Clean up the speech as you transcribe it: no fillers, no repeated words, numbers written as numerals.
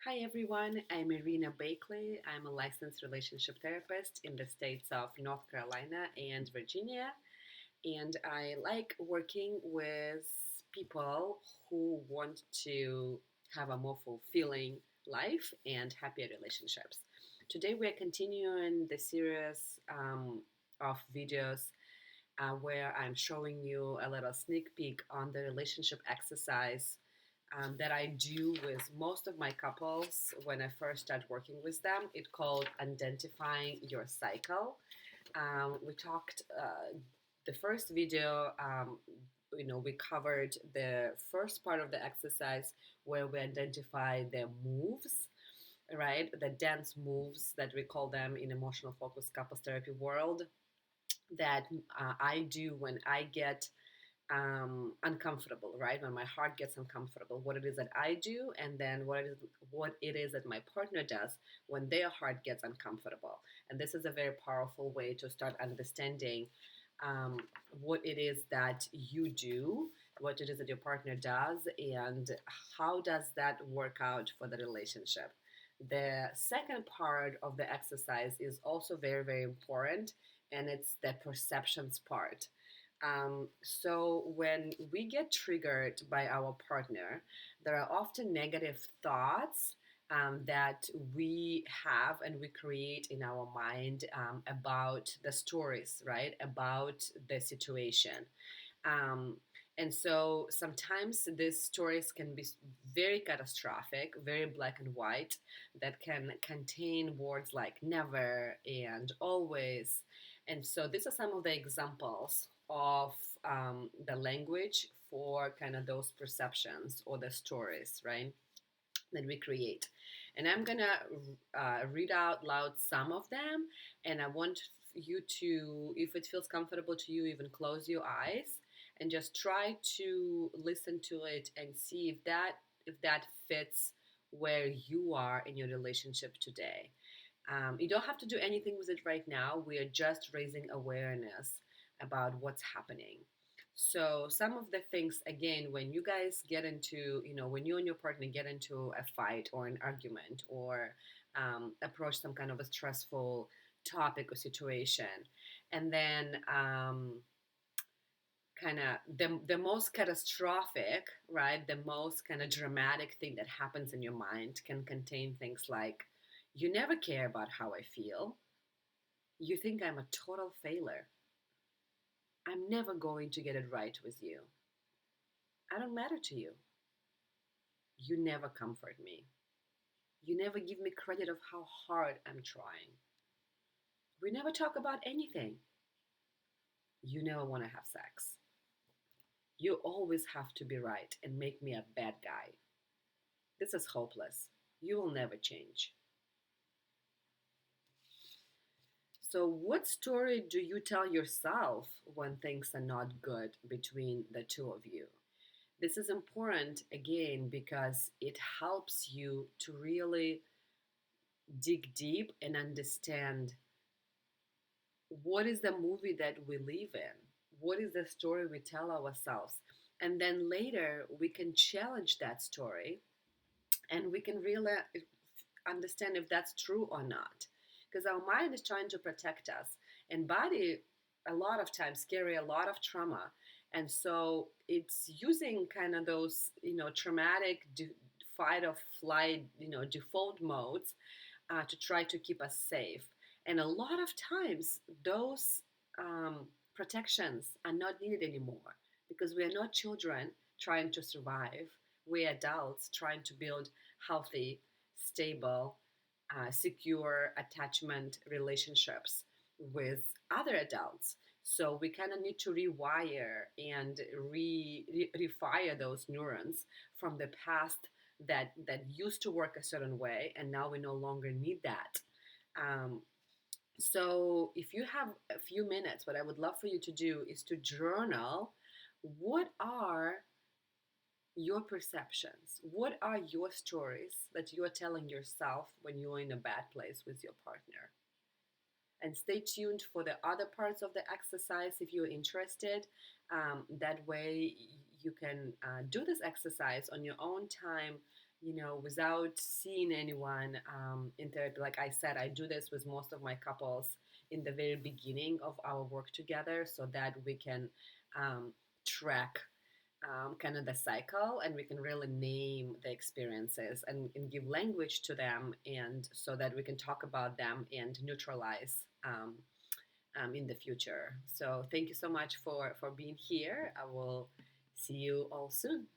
Hi everyone, I'm Irina Bakley. I'm a licensed relationship therapist in the states of North Carolina and Virginia, and I like working with people who want to have a more fulfilling life and happier relationships. Today, we're continuing the series of videos where I'm showing you a little sneak peek on the relationship exercise that I do with most of my couples when I first start working with them. It's called Identifying Your Cycle. We talked the first video. We covered the first part of the exercise where we identify the moves, right? The dance moves that we call them in emotional focused couples therapy world that I do when I get uncomfortable, right? When my heart gets uncomfortable, what it is that I do, and then what it is that my partner does when their heart gets uncomfortable. And this is a very powerful way to start understanding um, what it is that you do, what it is that your partner does, and how does that work out for the relationship. The second part of the exercise is also very, very important, and it's the perceptions part. So when we get triggered by our partner, there are often negative thoughts that we have and we create in our mind about the stories, right? About the situation. Um, and so sometimes these stories can be very catastrophic, very black and white, that can contain words like never and always. And so these are some of the examples of the language for kind of those perceptions or the stories, right, that we create. And I'm gonna read out loud some of them, and I want you to, if it feels comfortable to you, even close your eyes and just try to listen to it and see if that fits where you are in your relationship today. You don't have to do anything with it right now. We are just raising awareness about what's happening. So, some of the things, again, when you guys get into, when you and your partner get into a fight or an argument or approach some kind of a stressful topic or situation, and then kind of the most catastrophic, right? The most kind of dramatic thing that happens in your mind can contain things like, you never care about how I feel. You think I'm a total failure. I'm never going to get it right with you. I don't matter to you. You never comfort me. You never give me credit of how hard I'm trying. We never talk about anything. You never want to have sex. You always have to be right and make me a bad guy. This is hopeless. You will never change. So, what story do you tell yourself when things are not good between the two of you? This is important again because it helps you to really dig deep and understand what is the movie that we live in? What is the story we tell ourselves? And then later we can challenge that story and we can really understand if that's true or not. Because our mind is trying to protect us, and body a lot of times carry a lot of trauma, and so it's using kind of those traumatic fight or flight default modes to try to keep us safe. And a lot of times those protections are not needed anymore because we are not children trying to survive. We're adults trying to build healthy, stable, secure attachment relationships with other adults. So we kind of need to rewire and refire those neurons from the past that used to work a certain way, and now we no longer need that. Um, so if you have a few minutes, what I would love for you to do is to journal. What are your perceptions? What are your stories that you are telling yourself when you're in a bad place with your partner? And stay tuned for the other parts of the exercise if you're interested. That way, you can do this exercise on your own time, without seeing anyone in therapy. Like I said, I do this with most of my couples in the very beginning of our work together so that we can um, track kind of the cycle, and we can really name the experiences and give language to them, and so that we can talk about them and neutralize in the future. So thank you so much for being here. I will see you all soon.